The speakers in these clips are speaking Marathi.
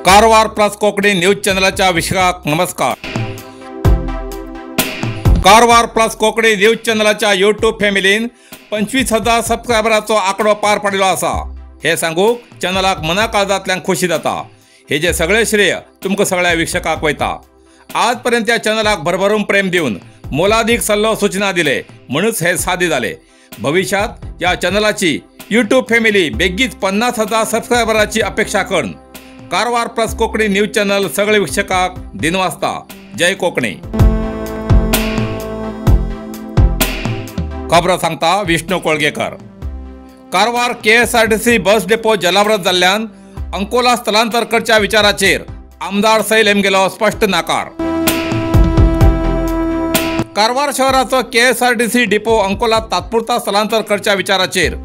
कारवार प्लस कोकणी न्यूज चॅनलच्या विश्वाक नमस्कार। कारवार प्लस कोकणी न्यूज चॅनलच्या यूट्यूब फॅमिलीन 25,000 सबस्क्रायबराचो आंकडो पार पडलो आसा। हे सांगूक चॅनलाक मना काळजांतल्यान खुशी जाता। हे जे सगळे श्रेय तुमकां सगळ्या वीक्षकांक वयता। आज पर्यंत या चॅनलाक भरभरून प्रेम दिवन मोलादीक सल्लो सूचना दिले म्हणूनच हे साध्य झाले। भविष्यात या चॅनलाची यूट्यूब फॅमिली बेगीच 50,000 सबस्क्रायबराची अपेक्षा करून Karwar plus Konkani news channel सगळे वीक्षकांक दिनवासता। जय कोकणी। खबर सांगता Vishnu Kolgekar. Karwar KSRTC bus depot जलावृत जाल्ल्यान अंकोला स्थलांतर करच्या विचाराचेर आमदार सैल हेमगेलो स्पष्ट नाकार। कारवार शहराचो KSRTC डेपो अंकोला तात्पुरता स्थलांतर करच्या विचाराचेर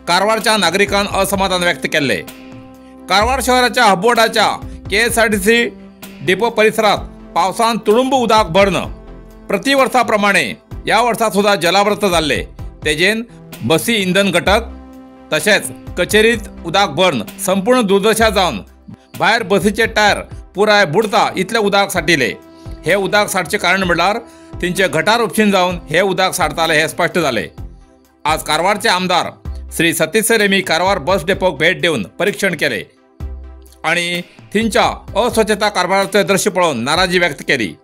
कारवारच्या नागरिकांन असमाधान व्यक्त केले। कारवार शहराच्या हबवडाच्या KSRTC डेपो परिसरात पावसान तुडुंब उदक भरन प्रतिवर्सा प्रमाणे या वर्सा सुद्धा जलावृत जाल्ले। तेजेन बसी इंधन घटक तशेंच कचेरीत उदक भरन संपूर्ण दुर्दशा जावन भायर बसीचे टायर पुराय बुडता इतले उदक साठिले। हे उदक साठचे कारण म्हणल्यार तिंचे गटार उपशीन जावन हे उदक साठताले हे स्पष्ट जाले। आज कारवारचे आमदार श्री सतीश सर हेमी कारवार बस डेपोक भेट देऊन परीक्षण केले आणि थिंच्या अस्वच्छता कारभाराचे दृश्य पळोवन नाराजी व्यक्त केली।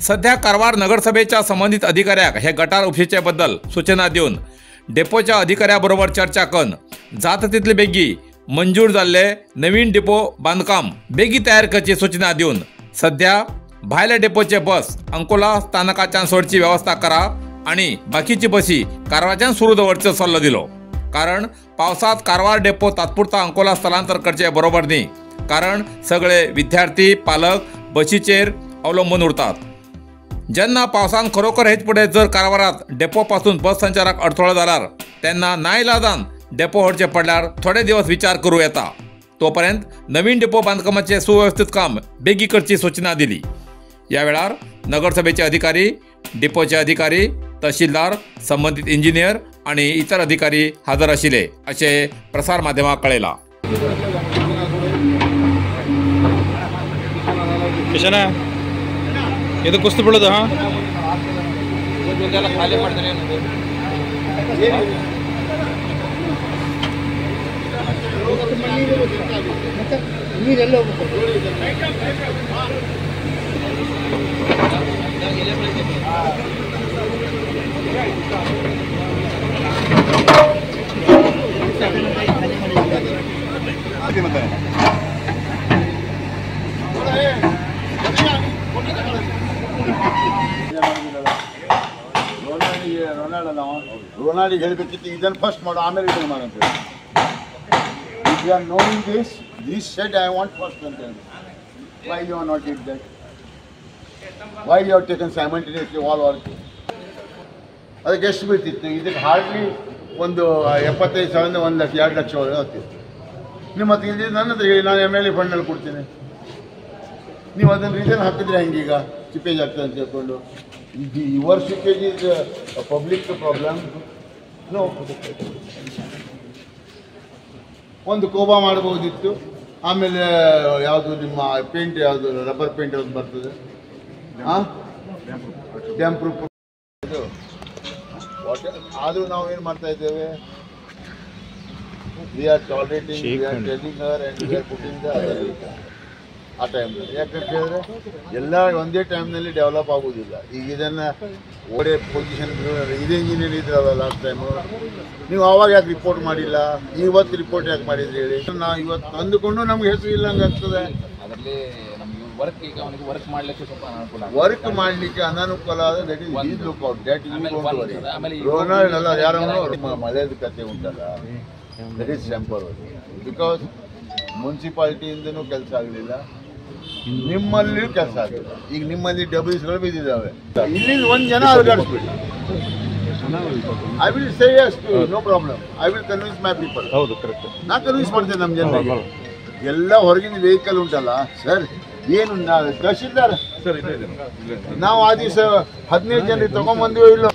सध्या कारवार नगरसभेच्या संबंधित अधिकाऱ्याक हे गटार उपशीचे बद्दल सूचना देऊन डेपोच्या अधिकाऱ्याबरोबर चर्चा करून जाता तितले बेगी मंजूर जाल्ले नवीन डेपो बांदकाम बेगी तयार करची सूचना दिवन सध्या भायल्या डेपोचे बस अंकोला स्थानकाच्यान सोडची व्यवस्था करा आणि बाकीची बसी कारवारच्यान सुरू दवरचो सल्लो दिलो। कारण पावसात कारवार डेपो तात्पुरता अंकोला स्थलांतर करचे बरोबर न्ही, कारण सगळे विद्यार्थी पालक बसीचेर अवलंबून उरतात। जेन्ना पावसान खरोखर हेच पुढे जर कारवारात डेपो पासून बस संचाराक अडथळो जाल्यार तेन्ना नाइलाजान डेपो व्हरचे पडल्यार थोडे दिवस विचार करूं येता। तोपर्यंत नवीन डेपो बांदकामाचे सुव्यवस्थित काम बेगी करची सूचना दिली। या वेळार नगरसभेचे अधिकारी, डेपोचे अधिकारी, तहसीलदार, संबंधित इंजिनियर आणि इतर अधिकारी हजर आशिल्ले असे प्रसार माध्यमांक कळयला। ಇದು ಕುಸ್ತು ಬೀಳೋದು ಹಾಂ ಖಾಲಿ ಮಾಡ್ತಾರೆ ನೀರೆಲ್ಲ ರೋನಾಲ್ಡಿಗೆ ಹೇಳಬೇಕಿತ್ತು ಇದನ್ನು ಫಸ್ಟ್ ಮಾಡು ಆಮೇಲೆ ಇದನ್ನು ಮಾಡಂತ ಹೇಳಿ। If you are knowing this shed I want first ಅಂತ ಹೇಳಿ why you are not it that why you are taken simultaneously all work ಅದಕ್ಕೆ ಎಷ್ಟು ಬೀಳ್ತಿತ್ತು? ಇದಕ್ಕೆ ಹಾರ್ಡ್ಲಿ ಒಂದು 75,000 1 ಲಕ್ಷ 2 ಲಕ್ಷ ಹೋಗ್ತಿತ್ತು। ನೀವು ಮತ್ತೆ ಇಲ್ಲಿ ನನ್ನ ಹತ್ರ ಹೇಳಿ ನಾನು MLA ಫಂಡ್ನಲ್ಲಿ ಕೊಡ್ತೀನಿ, ನೀವು ಅದನ್ನು ರೀಸನ್ ಹಾಕಿದ್ರೆ ಹೆಂಗೀಗ ಸಿಪೇಜ್ ಆಗ್ತದೆ ಅಂತ ಹೇಳ್ಕೊಂಡು your seepage is public problem no. ಒಂದು ಕೋಬಾ ಮಾಡ್ಬೋದಿತ್ತು, ಆಮೇಲೆ ಯಾವುದು ನಿಮ್ಮ ಪೇಂಟ್ ಯಾವುದು ರಬ್ಬರ್ ಪೇಂಟ್ ಯಾವುದು ಬರ್ತದೆ ಹಾಂ ಡ್ಯಾಮ್ ಪ್ರೂಫ್ ಇದು ವಾಟರ್ ಆದರೂ ನಾವು ಏನು ಮಾಡ್ತಾ ಇದ್ದೇವೆ? We are tolerating, we are telling Har and we are putting the other vehicle ಆ ಟೈಮ್ನಲ್ಲಿ। ಯಾಕಂತ ಹೇಳಿದ್ರೆ ಎಲ್ಲ ಒಂದೇ ಟೈಮ್ನಲ್ಲಿ ಡೆವಲಪ್ ಆಗೋದಿಲ್ಲ। ಈಗ ಇದನ್ನು ಒಳ್ಳೆ ಪೊಸಿಷನ್ ಇದೇ ಇಂಜಿನಿಯರ್ ಇದ್ರಲ್ಲ ಲಾಸ್ಟ್ ಟೈಮು, ನೀವು ಆವಾಗ ಯಾಕೆ ರಿಪೋರ್ಟ್ ಮಾಡಿಲ್ಲ? ಇವತ್ತು ರಿಪೋರ್ಟ್ ಯಾಕೆ ಮಾಡಿದ್ರಿ ಹೇಳಿ? ನಾವು ಇವತ್ತು ಅಂದುಕೊಂಡು ನಮ್ಗೆ ಹೆಸರು ಇಲ್ಲ ಹಂಗೆ ಆಗ್ತದೆ। ಅದರಲ್ಲಿ ವರ್ಕ್ ಈಗ ಅವನಿಗೆ ವರ್ಕ್ ಮಾಡಲಿಕ್ಕೆ ಸ್ವಲ್ಪ ಅನುಕೂಲ, ವರ್ಕ್ ಮಾಡಲಿಕ್ಕೆ ಅನಾನುಕೂಲ ಆದರೆ that is is look out that you don't worry. Ronald ಅಲ್ಲ ಯಾರನ್ನು ಮಳೆದ ಕತೆ ಉಂಟಲ್ಲ ದಟ್ ಈಸ್ ಟೆಂಪರರಿ, ಬಿಕಾಸ್ ಮುನ್ಸಿಪಾಲಿಟಿಯಿಂದನೂ ಕೆಲಸ ಆಗಲಿಲ್ಲ, ನಿಮ್ಮಲ್ಲಿಯೂ ಕೆಲಸ ಆಗಿಲ್ಲ। ಈಗ ನಿಮ್ಮಲ್ಲಿ ಡಬ್ಲ್ಯೂಸ್ಗಳು ಬಿದ್ದಿದ್ದಾವೆ, ಇಲ್ಲಿ ಒಂದು ಜನ ಅಲುಗಾಡಿಸ್ಬಿಡಿ। I will say yes to no problem, I will convince my people. ಹೌದು ಕರೆಕ್ಟ್, ನಾ ಕನ್ವಿನ್ಸ್ ಮಾಡ್ತೇನೆ ನಮ್ಮ ಜನ ಎಲ್ಲ ಹೊರಗಿನ ವೆಹಿಕಲ್ ಉಂಟಲ್ಲ ಸರ್, ಏನು ತಹಶೀಲ್ದಾರ್ ನಾವು ಆ ದಿವಸ 15 ಜನರಿಗೆ ತಗೊಂಡ್ಬಂದಿವೋ ಇಲ್ಲೋ?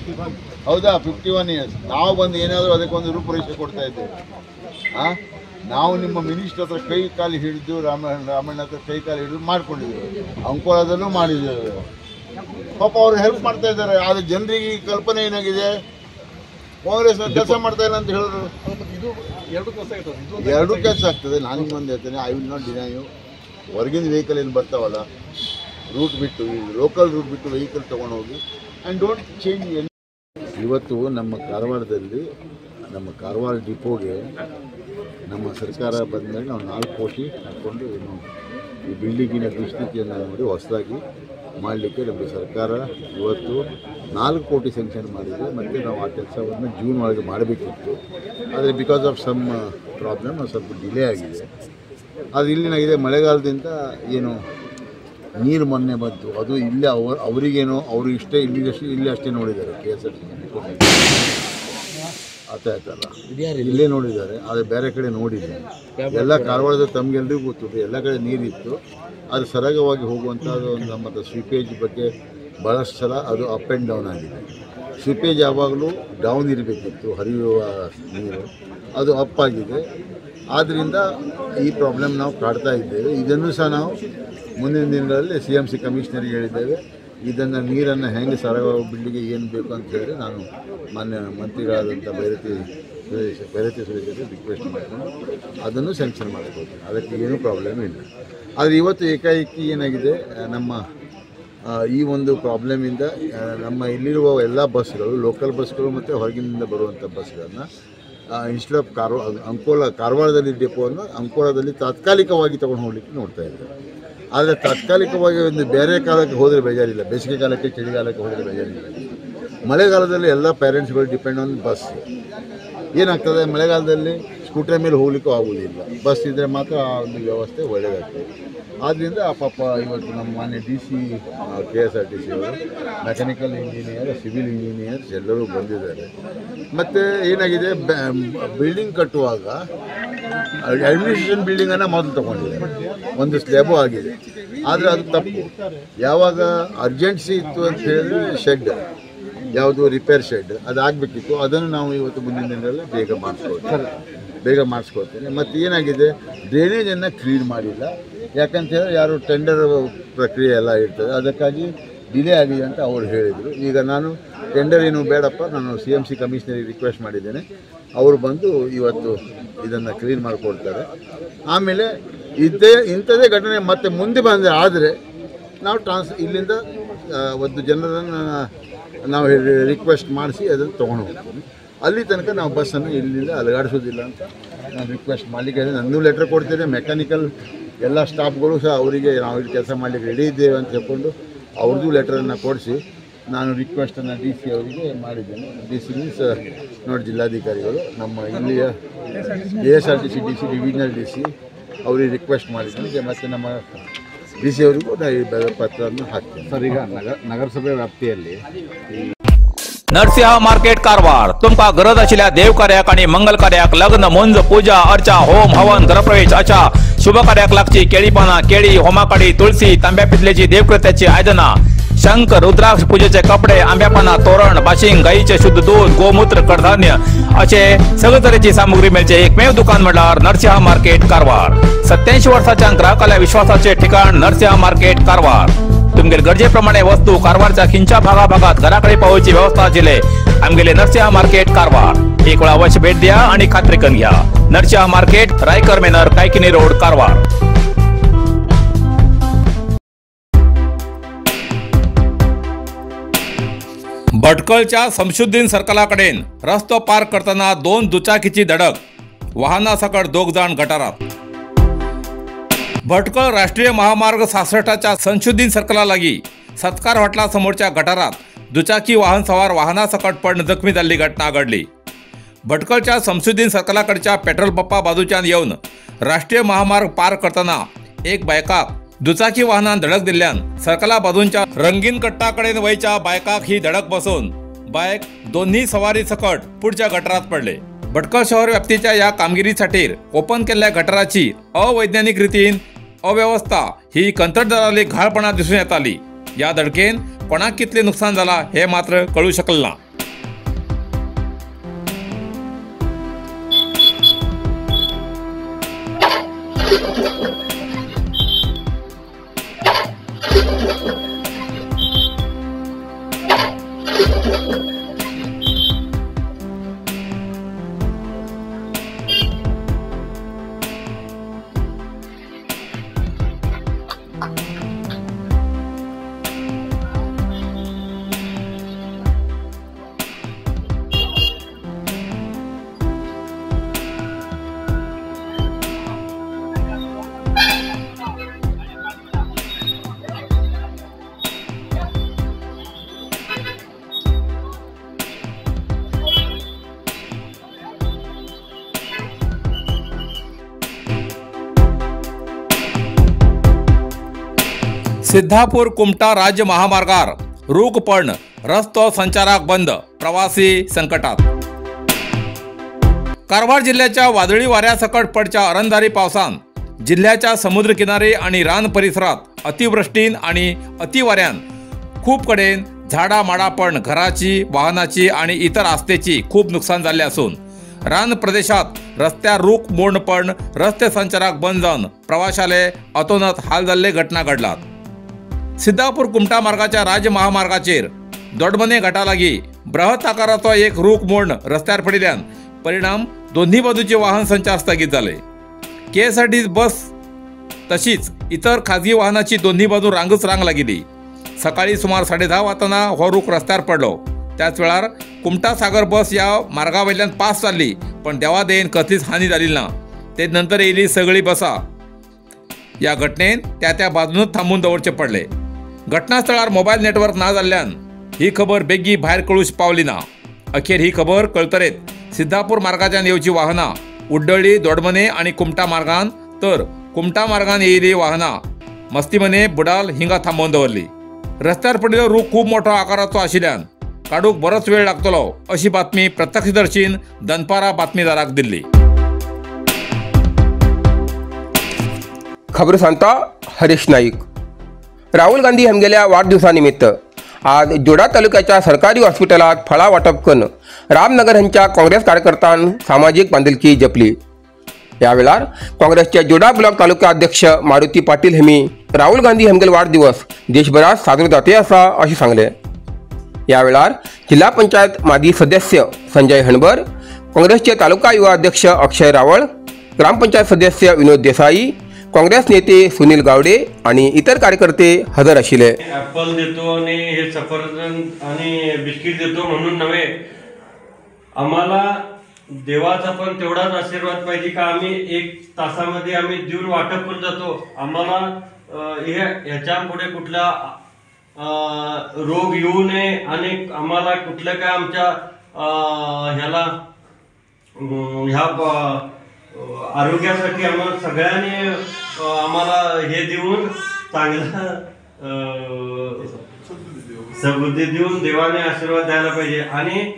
ಹೌದಾ? 51 ಇಯರ್ಸ್ ನಾವು ಬಂದು ಏನಾದರೂ ಅದಕ್ಕೊಂದು ರೂಪುರೇಷೆ ಕೊಡ್ತಾ ಇದ್ದೇವೆ. ನಾವು ನಿಮ್ಮ ಮಿನಿಸ್ಟರ್ ಹತ್ರ ಕೈ ಕಾಲು ಹಿಡಿದು ರಾಮಣ್ಣ ಹತ್ರ ಕೈ ಕಾಲು ಹಿಡಿದು ಮಾಡ್ಕೊಂಡಿದ್ದೇವೆ, ಅಂಕೋಲಾದಲ್ಲೂ ಮಾಡಿದ್ದೇವೆ. ಪಾಪ ಅವ್ರು ಹೆಲ್ಪ್ ಮಾಡ್ತಾ ಇದ್ದಾರೆ. ಆದರೆ ಜನರಿಗೆ ಕಲ್ಪನೆ ಏನಾಗಿದೆ, ಕಾಂಗ್ರೆಸ್ ಕೆಲಸ ಮಾಡ್ತಾ ಇಲ್ಲ ಅಂತ ಹೇಳಿದ್ರು. ಎರಡೂ ಕೆಲಸ ಆಗ್ತದೆ. ನಾನು ನಿಮ್ಮೊಂದು ಹೇಳ್ತೇನೆ, I will not deny you. ಹೊರಗಿನ ವೆಹಿಕಲ್ ಏನು ಬರ್ತಾವಲ್ಲ, ರೂಟ್ ಬಿಟ್ಟು ಲೋಕಲ್ ರೂಟ್ ಬಿಟ್ಟು ವೆಹಿಕಲ್ ತೊಗೊಂಡು ಹೋಗಿ ಆ್ಯಂಡ್ ಡೋಂಟ್ ಚೇಂಜ್. ಇವತ್ತು ನಮ್ಮ ಕಾರವಾರದಲ್ಲಿ ನಮ್ಮ ಕಾರವಾರ ಡಿಪೋಗೆ ನಮ್ಮ ಸರ್ಕಾರ ಬಂದಮೇಲೆ ನಾವು 4 ಕೋಟಿ ಹಾಕ್ಕೊಂಡು ಏನು ಈ ಬಿಲ್ಡಿಂಗಿನ ದುಸ್ಥಿತಿಯನ್ನು ನೋಡಿ ಹೊಸದಾಗಿ ಮಾಡಲಿಕ್ಕೆ ನಮ್ಮ ಸರ್ಕಾರ ಇವತ್ತು 4 ಕೋಟಿ ಸ್ಯಾಂಕ್ಷನ್ ಮಾಡಿದೆ. ಮತ್ತು ನಾವು ಆ ಕೆಲಸವನ್ನು ಜೂನ್ ಒಳಗೆ ಮಾಡಬೇಕಿತ್ತು. ಆದರೆ ಬಿಕಾಸ್ ಆಫ್ ಸಮ್ ಪ್ರಾಬ್ಲಮ್ ಸ್ವಲ್ಪ ಡಿಲೇ ಆಗಿದೆ. ಅದು ಇಲ್ಲಿನಾಗಿದೆ, ಮಳೆಗಾಲದಿಂದ ಏನು ನೀರು ಮೊನ್ನೆ ಬಂತು, ಅದು ಇಲ್ಲೇ ಅವರಿಗೇನೋ ಅವರು ಇಲ್ಲಿ ಅಷ್ಟೇ ನೋಡಿದ್ದಾರೆ. KSRTC ಆಯ್ತಲ್ಲ, ಇಲ್ಲೇ ನೋಡಿದ್ದಾರೆ, ಆದರೆ ಬೇರೆ ಕಡೆ ನೋಡಿಲ್ಲ. ಎಲ್ಲ ಕಾರವಾರದ ತಮಗೆಲ್ಲರಿಗೂ ಗೊತ್ತಿತ್ತು, ಎಲ್ಲ ಕಡೆ ನೀರಿತ್ತು. ಅದು ಸರಾಗವಾಗಿ ಹೋಗುವಂಥದ್ದು ಒಂದು. ಮತ್ತು ಸ್ವೀಪೇಜ್ ಬಗ್ಗೆ ಭಾಳಷ್ಟು ಸಲ ಅದು ಅಪ್ ಆ್ಯಂಡ್ ಡೌನ್ ಆಗಿದೆ. ಸ್ವೀಪೇಜ್ ಯಾವಾಗಲೂ ಡೌನ್ ಇರಬೇಕಿತ್ತು, ಹರಿಯುವ ನೀರು, ಅದು ಅಪ್ ಆಗಿದೆ. ಆದ್ದರಿಂದ ಈ ಪ್ರಾಬ್ಲಮ್ ನಾವು ಕಾಡ್ತಾ ಇದ್ದೇವೆ. ಇದನ್ನು ಸಹ ನಾವು ಮುಂದಿನ ದಿನಗಳಲ್ಲಿ CMC ಕಮಿಷನರಿಗೆ ಹೇಳಿದ್ದೇವೆ. ಇದನ್ನು ನೀರನ್ನು ಹೆಂಗೆ ಸರಾಗವಾಗಿ ಬಿಲ್ಡಿಗೆ ಏನು ಬೇಕು ಅಂತ ಹೇಳಿ ನಾನು ಮಾನ್ಯ ಮಂತ್ರಿಗಳಾದಂಥ ಭೈರತಿ ಸುರೇಶ್ ರಿಕ್ವೆಸ್ಟ್ ಮಾಡಿಕೊಂಡು ಅದನ್ನು ಸ್ಯಾಂಕ್ಷನ್ ಮಾಡಿಕೊಡ್ತೀನಿ. ಅದಕ್ಕೆ ಏನೂ ಪ್ರಾಬ್ಲಮ್ ಇಲ್ಲ. ಆದರೆ ಇವತ್ತು ಏಕಾಏಕಿ ಏನಾಗಿದೆ, ನಮ್ಮ ಈ ಒಂದು ಪ್ರಾಬ್ಲಮಿಂದ ನಮ್ಮ ಇಲ್ಲಿರುವ ಎಲ್ಲ ಬಸ್ಗಳು, ಲೋಕಲ್ ಬಸ್ಗಳು ಮತ್ತು ಹೊರಗಿನಿಂದ ಬರುವಂಥ ಬಸ್ಗಳನ್ನು ಇನ್ಸ್ಟೆಡ್ ಆಫ್ ಕಾರವಾರದಲ್ಲಿ ಡಿಪೋವನ್ನು ಅಂಕೋಲಾದಲ್ಲಿ ತಾತ್ಕಾಲಿಕವಾಗಿ ತೊಗೊಂಡು ಹೋಗ್ಲಿಕ್ಕೆ ನೋಡ್ತಾ ಇದ್ದಾರೆ. ಆದರೆ ತಾತ್ಕಾಲಿಕವಾಗಿ ಒಂದು ಬೇರೆ ಕಾಲಕ್ಕೆ ಹೋದರೆ ಬೇಜಾರಿಲ್ಲ, ಬೇಸಿಗೆ ಕಾಲಕ್ಕೆ ಚಳಿಗಾಲಕ್ಕೆ ಹೋದರೆ ಬೇಜಾರಿಲ್ಲ. ಮಳೆಗಾಲದಲ್ಲಿ ಎಲ್ಲ ಪೇರೆಂಟ್ಸ್ಗಳು ಡಿಪೆಂಡ್ ಆನ್ ಬಸ್. ಏನಾಗ್ತದೆ, ಮಳೆಗಾಲದಲ್ಲಿ ಸ್ಕೂಟರ್ ಮೇಲೆ ಹೋಗ್ಲಿಕ್ಕೂ ಆಗೋದಿಲ್ಲ, ಬಸ್ ಇದ್ದರೆ ಮಾತ್ರ ಆ ಒಂದು ವ್ಯವಸ್ಥೆ ಒಳ್ಳೆಯದಾಗ್ತದೆ. ಆದ್ದರಿಂದ ಪಾಪ ಇವತ್ತು ನಮ್ಮ ಮಾನ್ಯ DC KSRTC ಅವರು, ಮೆಕ್ಯಾನಿಕಲ್ ಇಂಜಿನಿಯರ್, ಸಿವಿಲ್ ಇಂಜಿನಿಯರ್ಸ್ ಎಲ್ಲರೂ ಬಂದಿದ್ದಾರೆ. ಮತ್ತು ಏನಾಗಿದೆ, ಬಿಲ್ಡಿಂಗ್ ಕಟ್ಟುವಾಗ ಅಡ್ಮಿನಿಸ್ಟ್ರೇಷನ್ ಬಿಲ್ಡಿಂಗನ್ನು ಮೊದಲು ತೊಗೊಂಡಿದ್ದಾರೆ, ಒಂದು ಸ್ಲ್ಯಾಬು ಆಗಿದೆ. ಆದರೆ ಅದು ತಪ್ಪು. ಯಾವಾಗ ಅರ್ಜೆನ್ಸಿ ಇತ್ತು ಅಂತ ಹೇಳಿದ್ರೆ ಶೆಡ್, ಯಾವುದು ರಿಪೇರ್ ಶೆಡ್ ಅದು ಆಗಬೇಕಿತ್ತು. ಅದನ್ನು ನಾವು ಇವತ್ತು ಮುಂದಿನ ದಿನದಲ್ಲಿ ಬೇಗ ಮಾಡಿಸ್ಕೊಳ್ತೇನೆ. ಮತ್ತು ಏನಾಗಿದೆ, ಡ್ರೈನೇಜನ್ನು ಕ್ಲೀನ್ ಮಾಡಿಲ್ಲ. ಯಾಕಂತ ಹೇಳಿದ್ರೆ ಯಾರು ಟೆಂಡರ್ ಪ್ರಕ್ರಿಯೆ ಎಲ್ಲ ಇರ್ತದೆ, ಅದಕ್ಕಾಗಿ ಡಿಲೇ ಆಗಿದೆ ಅಂತ ಅವ್ರು ಹೇಳಿದರು. ಈಗ ನಾನು ಟೆಂಡರ್ ಏನು ಬೇಡಪ್ಪ, ನಾನು CMC ಕಮಿಷನರಿಗೆ ರಿಕ್ವೆಸ್ಟ್ ಮಾಡಿದ್ದೇನೆ. ಅವರು ಬಂದು ಇವತ್ತು ಇದನ್ನು ಕ್ಲೀನ್ ಮಾಡಿಕೊಡ್ತಾರೆ. ಆಮೇಲೆ ಇಂಥದೇ ಘಟನೆ ಮತ್ತೆ ಮುಂದೆ ಬಂದರೆ ಆದರೆ ನಾವು ಇಲ್ಲಿಂದ ಒಂದು ಜನರನ್ನು ನಾವು ರಿಕ್ವೆಸ್ಟ್ ಮಾಡಿಸಿ ಅದನ್ನು ತೊಗೊಂಡು ಹೋಗ್ತೀವಿ. ಅಲ್ಲಿ ತನಕ ನಾವು ಬಸ್ಸನ್ನು ಇಲ್ಲಿಂದ ಅಲುಗಾಡಿಸೋದಿಲ್ಲ ಅಂತ ನಾನು ರಿಕ್ವೆಸ್ಟ್ ಮಾಡಲಿಕ್ಕೆ ನನ್ನೂ ಲೆಟ್ರ್ ಕೊಡ್ತೇನೆ. ಮೆಕ್ಯಾನಿಕಲ್ ಎಲ್ಲ ಸ್ಟಾಫ್ಗಳು ಸಹ ಅವರಿಗೆ ನಾವು ಇಲ್ಲಿ ಕೆಲಸ ಮಾಡಲಿಕ್ಕೆ ರೆಡಿ ಇದ್ದೇವೆ ಅಂತ ಹೇಳ್ಕೊಂಡು ಅವ್ರದ್ದು ಲೆಟ್ರನ್ನು ಕೊಡಿಸಿ ನಾನು ರಿಕ್ವೆಸ್ಟನ್ನು DC ಅವರಿಗೆ ಮಾಡಿದ್ದೇನೆ. DC ಮೀನ್ಸ್ ನೋಡಿ ಜಿಲ್ಲಾಧಿಕಾರಿಗಳು, ನಮ್ಮ ಇಲ್ಲಿಯ KSRTC DC ಡಿವಿಷನಲ್ DC ಅವರಿಗೆ ರಿಕ್ವೆಸ್ಟ್ ಮಾಡಿದ್ದೇನೆ. ಮತ್ತು ನಮ್ಮ DC ಅವರಿಗೂ ನಾನು ಪತ್ರವನ್ನು ಹಾಕ್ತೇನೆ. ಸರ್, ಈಗ ನಗರಸಭೆ ವ್ಯಾಪ್ತಿಯಲ್ಲಿ नरसिंह मार्केट कारवार तुमका गरज आशिल्ल्या देव कार्याक आणि मंगल कार्याक, लग्न, मुंज, पूजा, अर्चा, होम, हवन, घरप्रवेश अशा शुभ कार्याक लागची केळी पानां, केळी, होमाकडी, तुळशी, तांब्या पितलेची देवकृत्याची आयदनां, शंख, रुद्राक्ष पूजेचे कपडे, आंब्या पानां, तोरण, बाशिंग, गाईचे शुद्ध दूध, गोमूत्र, कडधान्य असे सगळे तरेची सामुग्री मेळचे एकमेव दुकान म्हटल्यार नरसिंह मार्केट कारवार. 87 वर्सांच्या ग्राहकाला विश्वासाचे ठिकाण नरसिंह मार्केट कारवार. तुमगेर गरजेप्रमाणे वस्तू कारवारच्या खिंच्या भागात घराकडे पावोवची व्यवस्था आशिल्ले आमगेले नरसिंह मार्केट कारवार. एक वेळा अवश्य भेट द्या आणि खात्री करून घ्या. Narasimha market, Raikar manor, Kaikini road, Karwar. भटकळच्या समशुद्दीन सर्कलाकडेन रस्तो पार करताना 2 दुचाकीची धडक, वाहनासकट 2 जण गटारात. भटकळ राष्ट्रीय महामार्ग 66च्या समशुद्दीन सर्कला लागी सत्कार हॉटला समोरच्या गटारात दुचाकी वाहन सवार वाहनासकट पडून जखमी झालेली घटना घडली. भटकळच्या समशुद्दीन सर्कलाकडच्या पेट्रोल पंपा बाजूच्यान येवन राष्ट्रीय महामार्ग पार करताना एक बायकाक दुचाकी वाहनान धडक दिल्ल्यान सर्कला बाजूंच्या रंगीन कट्टाकडेन वयच्या बायकाक ही धडक बसून बायक दोन्ही सवारी सकट पुढच्या गटारात पडले. भटकळ शहर व्याप्तीच्या या कामगिरीसाठी ओपन केलेल्या गटाराची अवैज्ञानिक रीतीन अव्यवस्था ही कंत्राटदाराला घाळपणा दिसून येत आली। या धडकेन कोणाक कितले नुकसान झाला हे मात्र कळू शकले ना। सिद्धापूर कुमटा राज्य महामार्गार रूख पण रस्तो संचारक बंद, प्रवासी संकटात। कारवार जिल्ह्याच्या वादळी वाऱ्यासकट पडच्या अरंधारी पावसान जिल्ह्याच्या समुद्र किनारे आणि रान परिसरात अतिवृष्टीन आणि अतिवाऱ्यान खूप कडेन झाडा माडा पण घराची, वाहनाची आणि इतर आस्तेची खूप नुकसान झाले असून रान प्रदेशात रस्त्यार रूख मोड पण रस्ते संचारक बंद जाऊन प्रवाशाले अतोनात हाल जाल्ले घटना घडलात। सिद्धापूर कुमटा मार्गाच्या राज्य महामार्गाचेर दोडमने घाटा लागी बृहत आकाराचो एक रूख मोड रस्त्यार पडिल्ल्यान परिणाम दोन्ही बाजूचे वाहन संचार स्थगित झाले। KSRTC बस तशीच इतर खाजगी वाहनाची दोन्ही बाजू रांगच रांग लागिली। सकाळी सुमार 10:30 वाजना हो रूख रस्त्यार पडलो। त्याच वेळार कुमटा सागर बस या मार्गावयल्यान पास जाल्ली पण देवादेन कसलीच हानी जाली ना। ते नंतर येयली सगळी बसा। या घटनेन त्या बाजूनच थांबून दवरचे पडले। घटनास्थळार मोबाईल नेटवर्क ना जाल्ल्यान ही खबर बेगी भायर कळूच पावली ना। अखेर ही खबर कळतरेत सिद्धापूर मार्गाच्यान येवची वाहनां उड्डळ्ळी दोडमने आणि कुमटा मार्गान, तर कुमटा मार्गान येयली वाहनां मस्तीमने, बुडाल हिंगा थांबोवन दवरली। रस्त्यार पडिल्लो रूख खूप मोठो आकाराचो आशिल्ल्यान काडूक बरोच वेळ लागतलो अशी बातमी प्रत्यक्षदर्शीन दनपारा बातमीदाराक दिल्ली। खबर सांगता हरीश नाईक। राहुल गांधी हांगेल्या वाढदिवसानिमित्त आज जोडा तालुक्याच्या सरकारी हॉस्पिटलात फळां वाटप करून रामनगर हांच्या काँग्रेस कार्यकर्त्यांनी सामाजिक बांधिलकी जपली। या वेळार काँग्रेसचे जोडा ब्लॉक तालुका अध्यक्ष मारुती पाटील हेमी राहुल गांधी हांगेलो वाढदिवस देशभरात साजरो जातोय आसा अशें सांगले। या वेळार जिल्हा पंचायत माजी सदस्य संजय हणबर, काँग्रेसचे तालुका युवा अध्यक्ष अक्षय रावळ, ग्रामपंचायत सदस्य विनोद देसाई, काँग्रेस नेते सुनील गावडे आणि इतर कार्यकर्ते हजर आशिल्ले। ॲपल देतो आणि हे सफरचंद आणि बिस्किट देतो म्हणून नव्हे, आम्हाला देवाचा पण तेवढाच आशीर्वाद पाहिजे का आम्ही 1 तासामध्ये आम्ही देऊन वाटप करून जातो। आम्हाला ह्याच्या पुढे कुठला रोग येऊ नये आणि आम्हाला कुठलं काय आमच्या ह्या आरोग्यासाठी आम्हाला सगळ्यांनी आम्हाला हे देऊन चांगला सबुद्धी देऊन देवाने आशीर्वाद द्यायला पाहिजे। आणि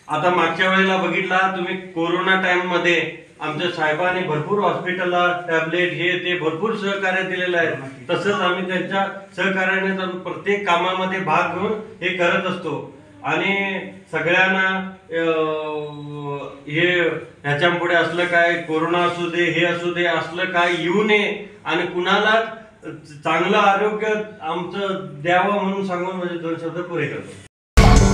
आता मागच्या वेळेला बघितला तुम्ही, कोरोना टाइम मध्ये आमच्या साहेबांनी भरपूर हॉस्पिटलला टॅबलेट हे ते भरपूर सहकार्य दिलेलं आहे। तसंच आम्ही त्यांच्या सहकार्याने प्रत्येक कामामध्ये भाग घेऊन हे करत असतो आणि सगळ्यांना हे ह्याच्या पुढे असलं काय कोरोना असू दे हे असू दे असलं काय येऊ नये आणि कुणाला चांगलं आरोग्य आमचं द्यावं म्हणून सांगून माझे 2 शब्द पुरे करतो।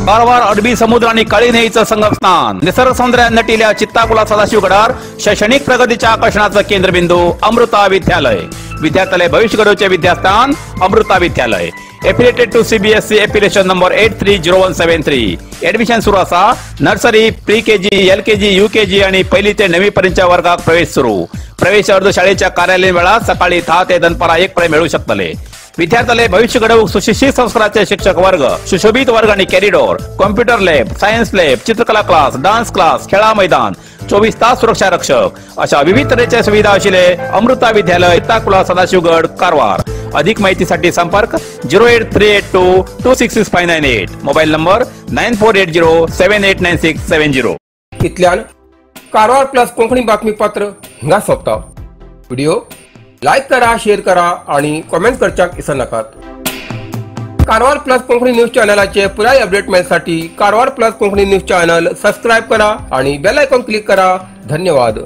कारवार अरबी समुद्र आणि काळी नदीचं संगम स्नान, निसर्ग सौंदर्यात नटिल्या चित्ताकुला सदाशिवगडार शैक्षणिक प्रगतीच्या आकर्षणाचं केंद्रबिंदू अमृता विद्यालय। विद्यार्थ्यालय भविष्य घडवचे विद्यास्थान Amrita Vidyalaya. Affiliated to CBSE affiliation number 830173। Admission सुरू असा। Nursery, pre KG, LKG, UKG आणि 1ली ते 9वी पर्यंतच्या वर्गात प्रवेश सुरू। प्रवेश अर्ज शाळेच्या कार्यालयीन वेळा सकाळी 10 ते दनपारा 1 पर्यंत मिळू शकतले। विद्यार्थ्यालय भविष्य घडवूक सुशिक्षित संस्काराचे शिक्षक वर्ग, सुशोभित वर्ग आणि corridor, computer lab, science lab, चित्रकला क्लास, डान्स क्लास, खेळा मैदान, 24 तास सुरक्षा रक्षक अशा विविध तऱ्हेच्या सुविधा आशिल्ले अमृता विद्यालय, चित्ताकुला सदाशिवगड, कारवार। अधिक माहितीसाठी संपर्क 08382266598, मोबाईल नंबर 9480789670। इतल्यान कारवार प्लस कोंकणी बातमीपत्र हिंगा सोंपता. व्हिडिओ लाईक करा, शेअर करा आणि कमेंट करच्याक विसरू नाकात. कारवार प्लस कोंकणी न्यूज चॅनलाचे पुराय अपडेट मिळण्यासाठी Karwar plus Konkani news channel subscribe करा आणि बेल आयकॉन क्लिक करा. धन्यवाद.